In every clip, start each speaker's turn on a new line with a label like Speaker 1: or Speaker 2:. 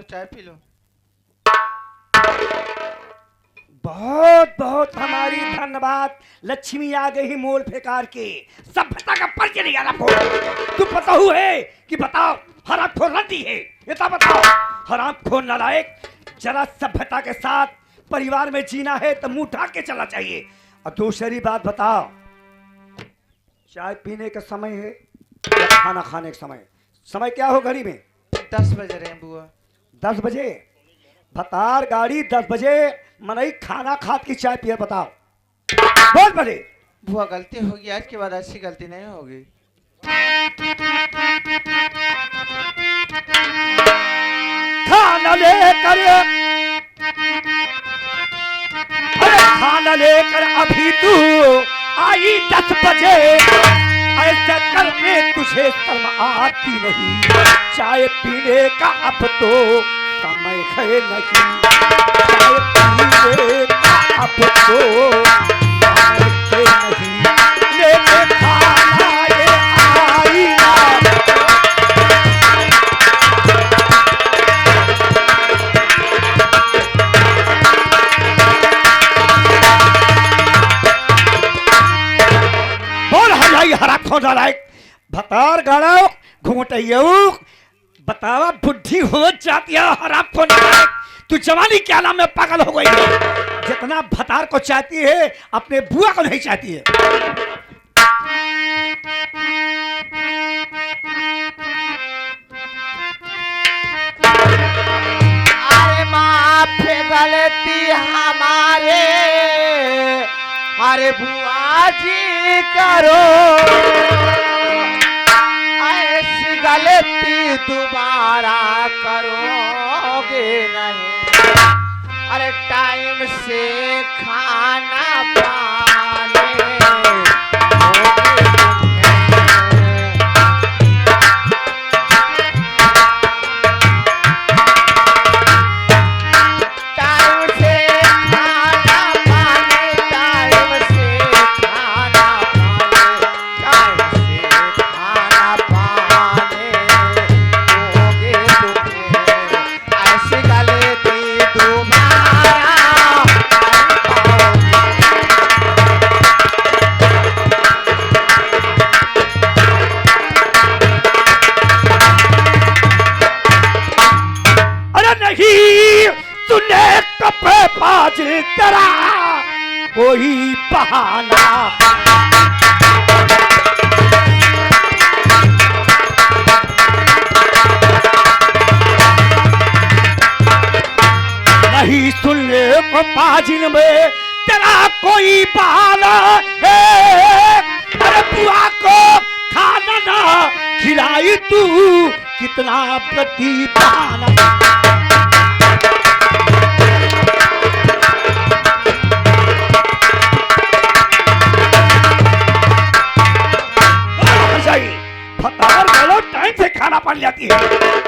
Speaker 1: चाय P low.
Speaker 2: बहुत बहुत हमारी धन्यवाद। लक्ष्मी आ गई मोल फेकार के। सभ्यता का परिचय नहीं आना पड़ो। तू पता है कि बताओ हराम खोर रद्दी है। ये तो बताओ हराम खोर नालायक। जरा सभ्यता के साथ परिवार में जीना है तो मुंह ढाक के चलना चाहिए। और दूसरी बात बताओ, चाय पीने का समय है या खाना खाने का समय? समय क्या हो घड़ी में?
Speaker 1: 10 बज रहे हैं बुआ।
Speaker 2: 10 बजे? भतार गाड़ी 10 बजे मनई खाना खात की चाय पिए? बताओ बहुत बड़े।
Speaker 1: बुआ गलती होगी, आज के बाद ऐसी गलती नहीं होगी।
Speaker 2: खाना लेकर, अरे खाना लेकर अभी तू आई 10 बजे। ऐसे करने तुझे शर्म आती नहीं? चाय पीने का अब तो समय है नहीं। चाय पीने का अब तो समय है नहीं। लेके खाना ये आई ना। बोल हजाई हरा खोदा लायक भतार गाड़ा घूमटइयो। बतावा बुद्धि हो जाती है हराम को नालायक। तू जवानी क्या नाम में पागल हो गई है? जितना भतार को चाहती है अपने बुआ को नहीं चाहती है।
Speaker 1: अरे माफ गलती हमारे, अरे बुआ जी करो, ऐसी गलती दोबारा करोगे नहीं। अरे टाइम से खाना पाने टाइम से खाना पाने, टाइम से खाना पाने, टाइम से खाना पाने होगे तुम्हें। ऐसी गलती दोबारा
Speaker 2: अरे नहीं तूने कपड़े पाज तेरा कोई बहाना। नहीं सुनने को पाजिन में तेरा कोई बहाना है। अरे बुआ को खाना ना खिलाई तू कितना प्रति बहाना। फतार गालो टाइम से खाना पानी जाती है।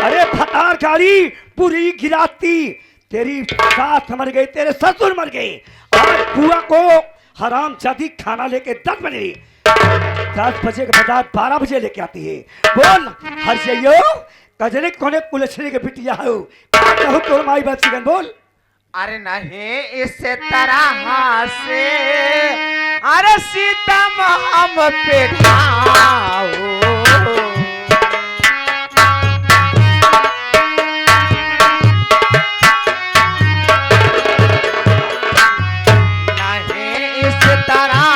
Speaker 2: अरे फतार गाड़ी पूरी गिराती। तेरी सास मर गई, तेरे ससुर मर गए और बुआ को हराम जाती खाना लेके 10 बजे 10 बजे के बाद 12 बजे लेके आती है। बोल हर जइयो कजरे कोने कुलछड़ी के बिटिया हो कहू तोर माई बाप सिगन बोल।
Speaker 1: अरे नहीं इस तरह से अरे सीतम हम पे खाओ। नहीं इस तरह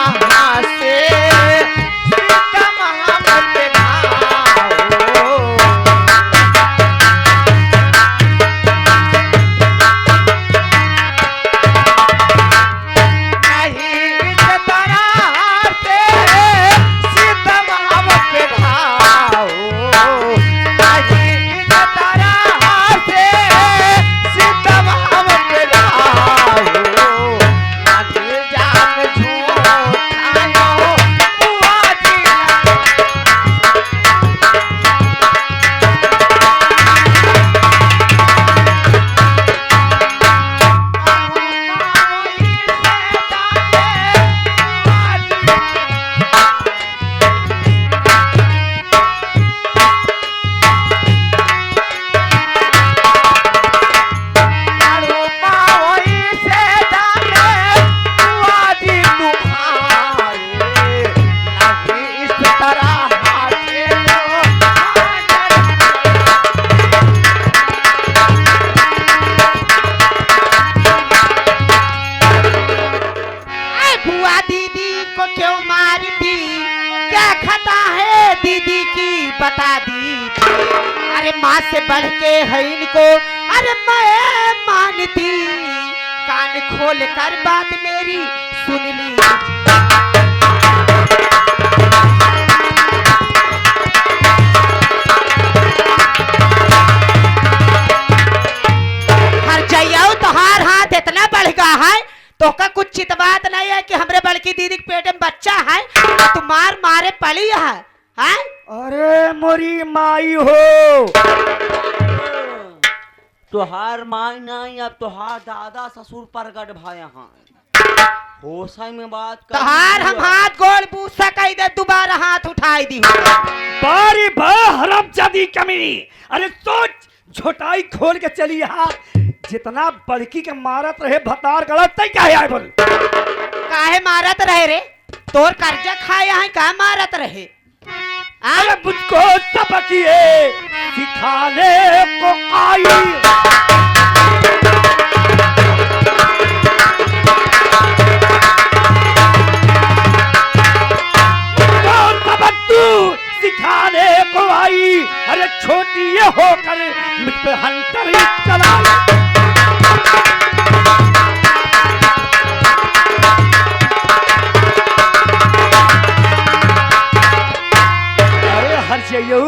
Speaker 1: से सीतम हम पे खाओ। नहीं इस तरह से सीतम हम पे की बता दी थी। अरे माँ से बढ़ के है इनको अरे मैं मानती, कान खोल कर बात मेरी सुन ली। हर जाइयो तोहार हाथ इतना बढ़ गया है तो का कुछ चित बात नहीं है कि हमरे बड़की दीदी के पेट में बच्चा है तो मार मारे पड़ी है, हैं?
Speaker 2: अरे मोरी माई हो,
Speaker 3: तोहार माई नहीं अब तोहार दादा ससुर प्रगट भाई यहाँ होशा में बात कर।
Speaker 1: तोहार हम हाथ गोल पूछा कही दे दोबारा हाथ उठाई दी।
Speaker 2: बारी बा हरामजादी कमीनी। अरे सोच झोटाई खोल के चली यहाँ, जितना बड़की के मारत रहे भतार गलत तय क्या है बोल।
Speaker 1: काहे मारत रहे रे, तोर कर्जा खाया है का मारत रहे।
Speaker 2: अरे मुझको सबक ये सिखाने को आई। सिखाने को आई, अरे छोटी ये होकर मुझ पे हंटर चलाई। अरे हर्षयू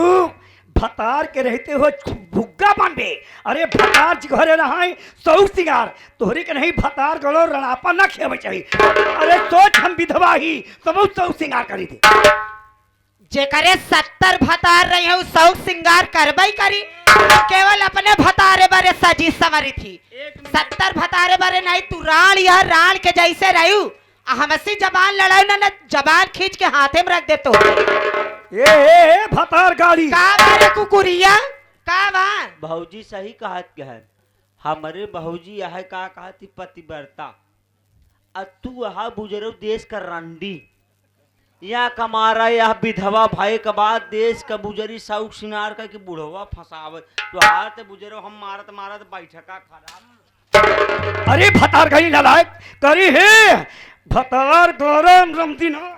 Speaker 2: भतार के रहते हो भुग्गा बांधे। अरे भतार जी घरे रहाई सौ सिंगार तोहरे के नहीं भतार गलो रणापा न खेवे चाहिए। अरे सोच हम विधवा ही तो सौ सिंगार करी थी।
Speaker 1: जे करे 70 भतार रही है 100 सिंगार करबई करी, केवल अपने भतारे बारे सजी संवरी थी। 70 भतारे बारे नहीं, तू राण यह राण के जैसे रहू हमसी जबान लड़ाई ना जबान खींच के हाथे में रख दे तो।
Speaker 2: ए भतार गाड़ी
Speaker 1: का बारे कुकुरिया का बा।
Speaker 3: भौजी सही कहत के है, हमारे भौजी यह का कहती पतिव्रता, तू यहाँ बुजुर्ग देश का रंडी या कमारा या विधवा भाई के बाद देश का बुजरी शौक सिंगार का कि बुढ़वा फसावत तो हाथ बुजरो हम मारत मारत बैठका खराब।
Speaker 2: अरे भतार गई ललायक करी है भतार गरम रमदीना।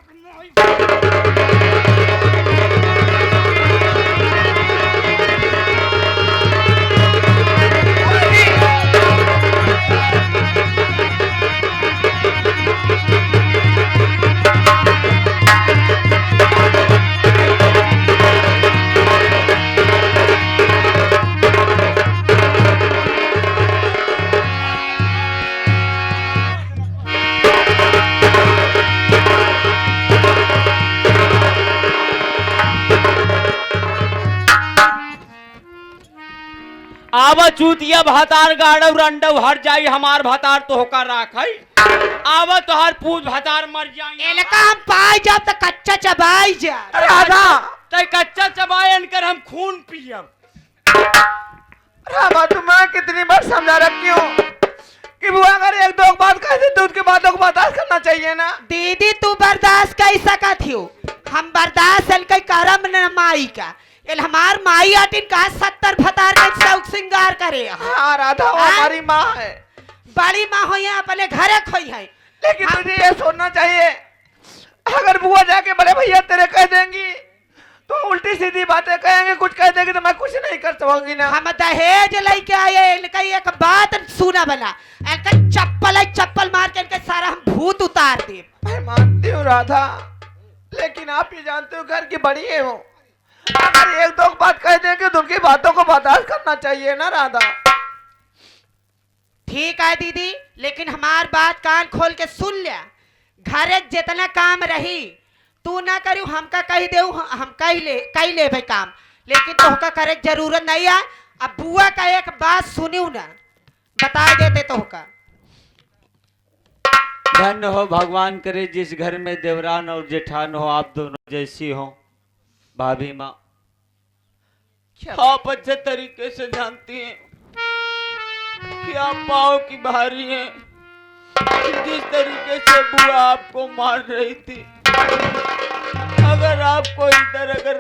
Speaker 3: आवा चूतिया भातार गाड़व रंडव हर जाई हमार भातार तो होकर राखई। आवा तोहार पूज भातार मर जाई।
Speaker 1: एलका हम पाई जाब तो कच्चा चबाई जा।
Speaker 3: राधा तय कच्चा चबायन कर हम खून पियब।
Speaker 1: राधा तुम्हें कितनी बार समझा रखी हूँ कि बुआ अगर एक दो बात कह दे तो उसके बातों को बर्दाश्त करना चाहिए ना। दीदी तू बर्दाश्त कर सका थी, हम बर्दाश्त कई करम न माई का एल हमार माई आटिन का 70 भतार का शौक सिंगार करे। हाँ राधा वो हमारी माँ है, बड़ी माँ हो या अपने घरे खोई है। लेकिन तुझे ये सोचना चाहिए अगर बुआ जाके बड़े भैया तेरे कह देंगी तो उल्टी सीधी बातें कहेंगे, कुछ कह देंगे तो मैं कुछ नहीं कर सकूंगी ना। हम दहेज लेके आए, इनका एक बात सुना बना, इनका चप्पल मार के इनके सारा हम भूत उतार दे। मैं मानती हूँ राधा, लेकिन आप ये जानते हो घर की बड़ी है वो, अगर एक दो बात कह देंगे तो उनकी बातों को बर्दाश्त करना चाहिए ना राधा। ठीक है दीदी, लेकिन हमार बात कान खोल के सुन लिया, घरे जितना काम रही तू ना करू हमका कही दे, हम कही ले भाई काम, लेकिन तोहका करे जरूरत नहीं है। अब बुआ का एक बात सुनियो ना, बता देते तोहका।
Speaker 3: धन्य हो भगवान करे जिस घर में देवरान और जेठान हो, आप दोनों जैसी हो। भाभी माँ आप अच्छे तरीके से जानती हैं कि आप पाँव की भारी हैं। जिस तरीके से बुआ आपको मार रही थी, अगर आपको इधर अगर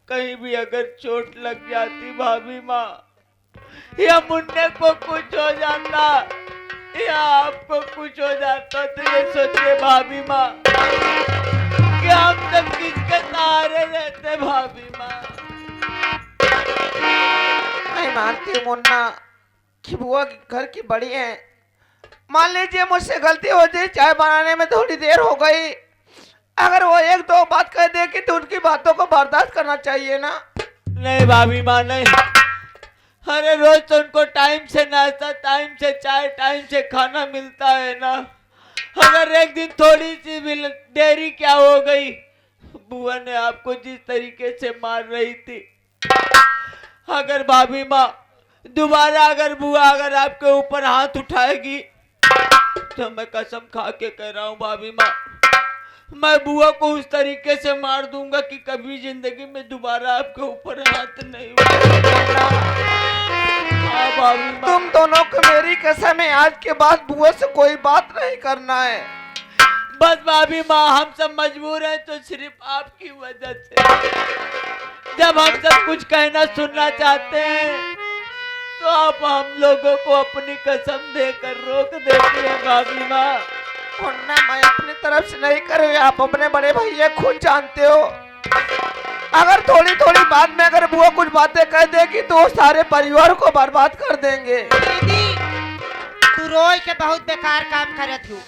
Speaker 3: कहीं भी अगर चोट लग जाती भाभी माँ, या मुन्ने को कुछ हो जाता या आपको कुछ हो जाता, तो ये सोचिए भाभी माँ कि कि हम सब किसके सहारे रहते भाभी माँ।
Speaker 1: नहीं मानती हूँ मुन्ना कि बुआ घर की बड़ी है। मान लीजिए मुझसे गलती हो जाए, चाय बनाने में थोड़ी देर हो गई, अगर वो एक दो बात कह देगी तो उनकी बातों को बर्दाश्त करना चाहिए ना।
Speaker 3: नहीं भाभी माँ नहीं, अरे रोज तो उनको टाइम से नाश्ता, टाइम से चाय, टाइम से खाना मिलता है ना। अगर एक दिन थोड़ी सी भी देरी क्या हो गई, बुआ ने आपको जिस तरीके से मार रही थी, अगर भाभी माँ दोबारा अगर बुआ अगर आपके ऊपर हाथ उठाएगी तो मैं कसम खा के कह रहा हूँ भाभी माँ, मैं बुआ को उस तरीके से मार दूंगा कि कभी जिंदगी में दोबारा आपके ऊपर हाथ नहीं उठाएगा। हाँ भाभी माँ।
Speaker 1: तुम दोनों को मेरी कसम है, आज के बाद बुआ से कोई बात नहीं करना है।
Speaker 3: बस भाभी माँ हम सब मजबूर हैं तो सिर्फ आपकी वजह से। जब हम सब कुछ कहना सुनना चाहते हैं तो आप हम लोगों को अपनी कसम देकर रोक देती हैं भाभी माँ।
Speaker 1: मुन्ना मैं अपनी तरफ से नहीं कर रही, आप अपने बड़े भैया खुद जानते हो। अगर थोड़ी थोड़ी बात में अगर बुआ कुछ बातें कह देगी तो वो सारे परिवार को बर्बाद कर देंगे।
Speaker 4: दीदी तू रोज के बहुत बेकार काम करत हूँ।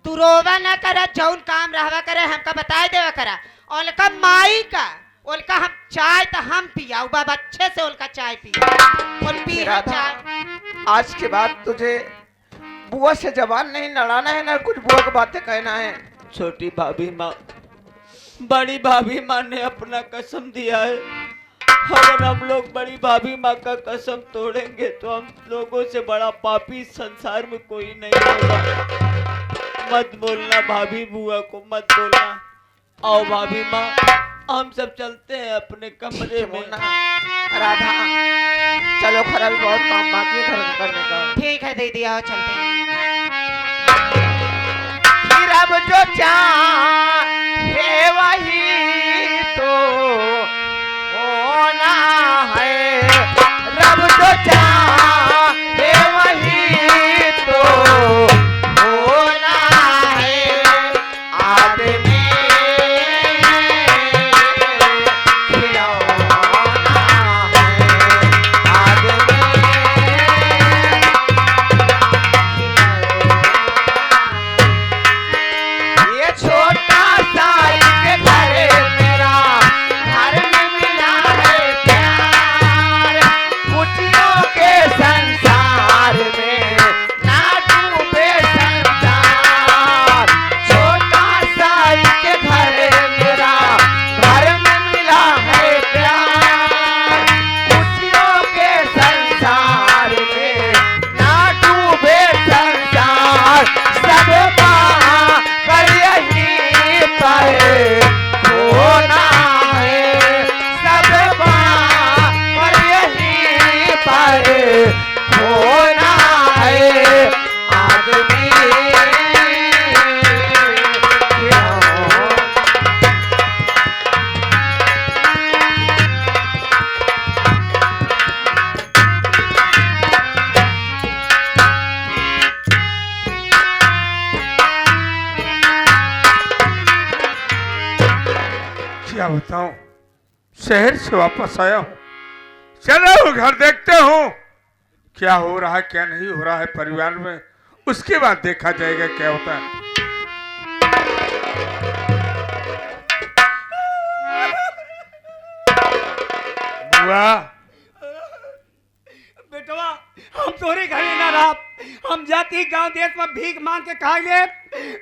Speaker 4: तू रोवा ना करत, जौन काम रहवा करे हमका बताए देवा करा। ओलका माई का ओलका हम चाय तो हम पिया बाबा अच्छे से ओलका चाय पिया और पी चाय।
Speaker 1: आज के बाद तुझे बुआ से जबान नहीं लड़ाना है, ना कुछ बुआ की बातें कहना है।
Speaker 3: छोटी भाभी माँ, बड़ी भाभी माँ ने अपना कसम दिया है, अगर हम लोग बड़ी भाभी माँ का कसम तोड़ेंगे तो हम लोगों से बड़ा पापी संसार में कोई नहीं होगा। मत बोलना भाभी, बुआ को मत बोलना। आओ भाभी माँ हम सब चलते हैं अपने कमरे में।
Speaker 1: राधा चलो, खरा भी बहुत काम बाकी है घर करने का।
Speaker 4: ठीक है दीदी आओ चलते हैं।
Speaker 1: फिर अब जो चाहे वही तो होना है, रब जो चाहे वही तो होना है। आदमी
Speaker 5: क्या बताऊं, शहर से वापस आया हूं, चलो घर देखते हूं क्या हो रहा है क्या नहीं हो रहा है परिवार में, उसके बाद देखा जाएगा क्या होता है। बुआ
Speaker 2: बेटवा हम तोरे घरे ना रहा, हम जाती गांव देश में भीख मांग के खा ले,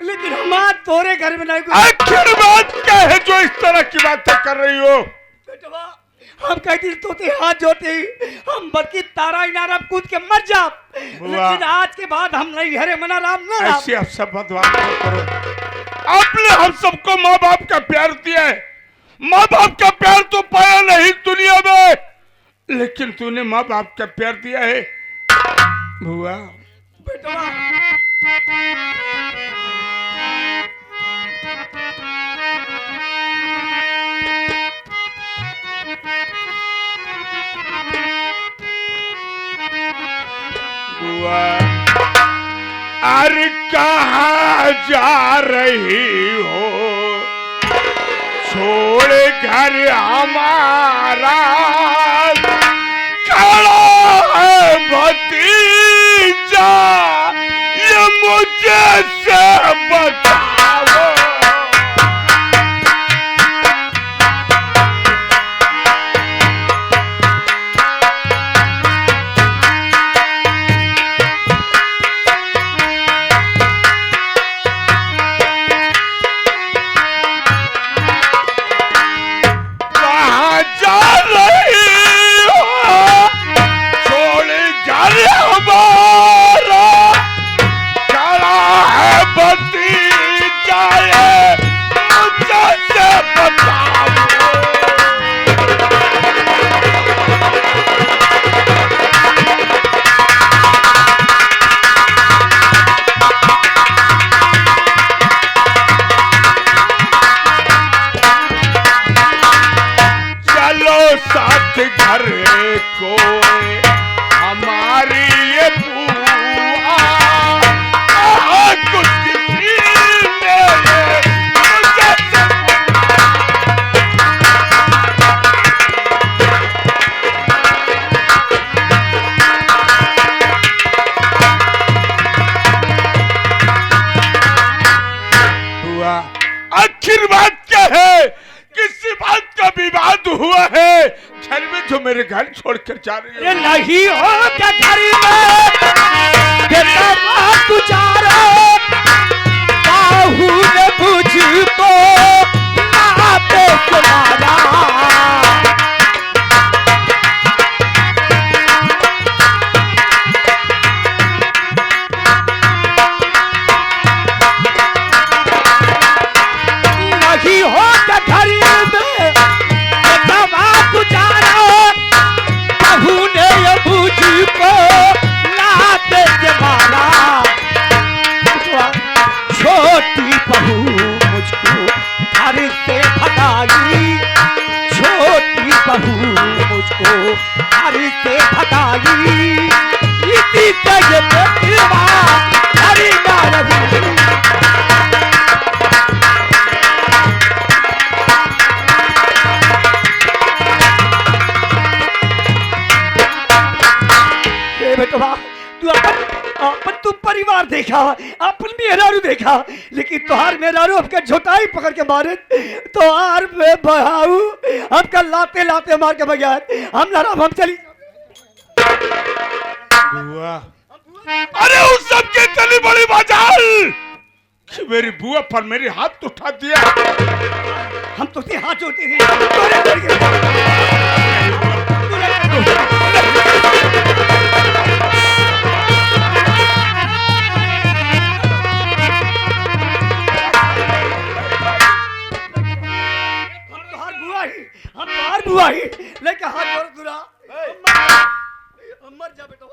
Speaker 2: लेकिन हमार तोरे घर में नहीं।
Speaker 5: आखिर बात क्या है जो इस तरह की बातें कर रही हो?
Speaker 2: बेटवा हम कहती तोते हाथ जोड़ते हम बल्कि तारा इनारा कूद के मर जा, लेकिन आज के बाद हम नहीं घरे मना राम ना।
Speaker 5: ऐसी आप सब बदवान करो। आपने हम सबको माँ बाप का प्यार दिया है, माँ बाप का प्यार तो पाया नहीं दुनिया में, लेकिन तूने माँ बाप का प्यार दिया है बुआ।
Speaker 2: बेटवा
Speaker 5: बुआ अरे कहाँ जा रही हो? छोड़ घर हमारा खड़ा है भतीजा, ये मुझे से बताओ। कहाँ जा रही हो, छोड़ घर हमारा खड़ा है भतीजा, ये मुझे से बताओ। चलो साथ घर को हमारी ये बुआ, कुछ किसी ने मुझे से हुआ। आखिर बात क्या है? किसी बात का विवाद हुआ है घर में जो मेरे घर छोड़कर जा रही है?
Speaker 2: अरे नहीं हो क्या घर में बेटा बात गुजारो, बाहू ने मुझको नाते से मारा। नहीं हो क्या घर में बेटा बात गुजारो, बहू ने ये मुझको नाते से मारा। छोटी बहू मुझको घर से भगाई, छोटी बहू मुझको घर से भगाई। इसी से ये बेटवा हरी ना रही। बेटवा तू अपन तू परिवार देखा, अपन मेहरारू देखा, लेकिन तुहार मेहरारू हमका झोटाई पकड़ के मारे, तुहार में बहाऊ हमका लाते लाते मार के बगैर हम लड़ब, हम चली।
Speaker 5: बुआ, अरे उस सब के चली बड़ी बाजार कि मेरी बुआ पर मेरी हाथ उठा दिया।
Speaker 2: हम तुझसे हाथ जोड़ते हैं। हम तुम्हार बुआ ही लेके हाथ जोड़ दूरा। मर जा बेटा।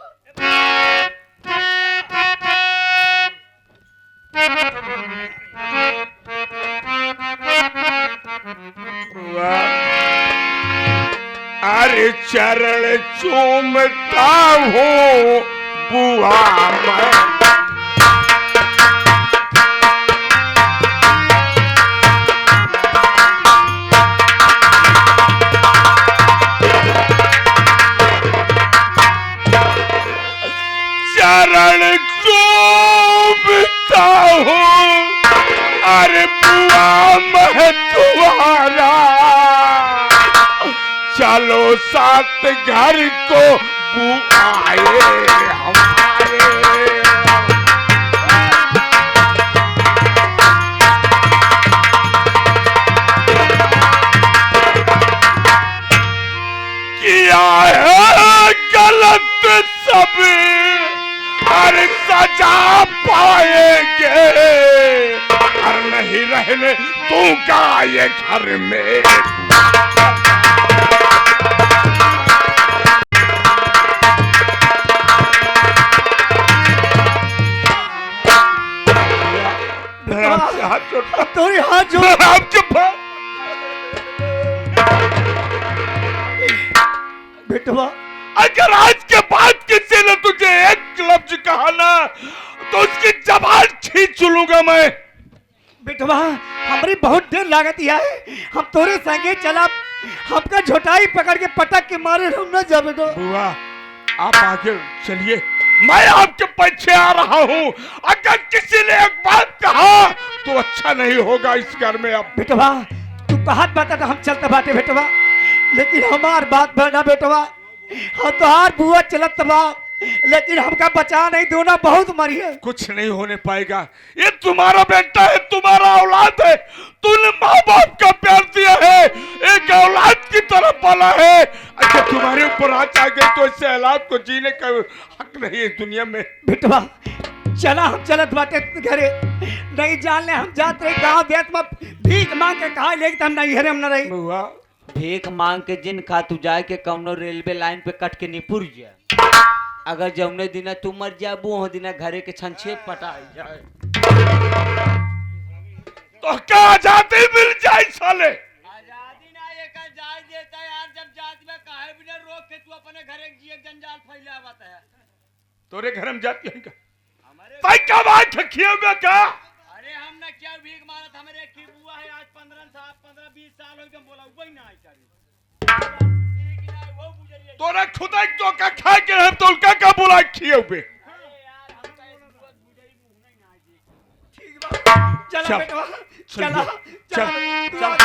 Speaker 5: अरे चरण चूमता हूँ बुआ मैं, चरण चूमता हूँ अरे बुआ मैं तुम्हारा। चलो साथ घर को बुआए हमारे। किया है गलत सब और सजा पाएंगे, और नहीं रहने दूंगा ये घर में।
Speaker 2: तोरी हाथ जोड़
Speaker 5: आपके पास
Speaker 2: बेटवा।
Speaker 5: अगर आज के बाद किसी ने तुझे एक लफ्ज कहा ना तो उसकी जबान खींच लूंगा मैं।
Speaker 2: बेटवा हमारी बहुत देर लागत है, हम तोरे संगे चला, हमका झोटाई पकड़ के पटक के मारे हम न जा बेटो।
Speaker 5: बुआ आप आगे चलिए, मैं आपके पीछे आ रहा हूँ। अगर किसी ने एक बात कहा तो अच्छा नहीं होगा इस घर में। अब
Speaker 2: बेटवा तू बात बता तो हम चलते बाटे बेटवा, लेकिन हमार बात बना बेटवा, हम तो हार बुआ चलत बा, लेकिन हमका बचा नहीं, दोनों बहुत मरी है।
Speaker 5: कुछ नहीं होने पाएगा, ये तुम्हारा बेटा है, तुम्हारा औलाद है, तूने माँ बाप का प्यार दिया है, एक औलाद की तरह पाला है। अच्छा तुम्हारे ऊपर हाथ आ गए तो इससे औलाद को जीने का हक नहीं है दुनिया में।
Speaker 2: बेटवा चला हम चलत बाटे घरे, नहीं जान ले हम जात रहे गाँव देश में भीख मांग के कहा लेके हम नहीं घरे हम न रही।
Speaker 5: बुआ
Speaker 3: भीख मांग के जिन खा तू जाए के कौनो रेलवे लाइन पे कट के निपुर जा, अगर जौने दिना तू मर जाबू वो दिना घरे के छंछे पटा जाए।
Speaker 5: तो क्या आजादी मिल जाए साले?
Speaker 3: आजादी ना ये कर जाए देता यार, जब जाति में काहे बिना रोक के तू अपने घरे जिए जंजाल फैलावत है।
Speaker 5: तोरे घर में जाती है क्या? भाई कब आए ठकिए में क्या?
Speaker 3: अरे हम ना क्या भीख मारत, हमारे की बुआ है आज 15-20 साल हो गए, बोला वही ना आई चारी वो गुजरिए।
Speaker 5: तोरा खुदा एक तो का खा के हम तो उनका का बुला खिए पे।
Speaker 2: ठीक बा चला
Speaker 5: चल,
Speaker 2: बेटवा,
Speaker 5: चल,
Speaker 2: चला
Speaker 5: चल,
Speaker 2: चला।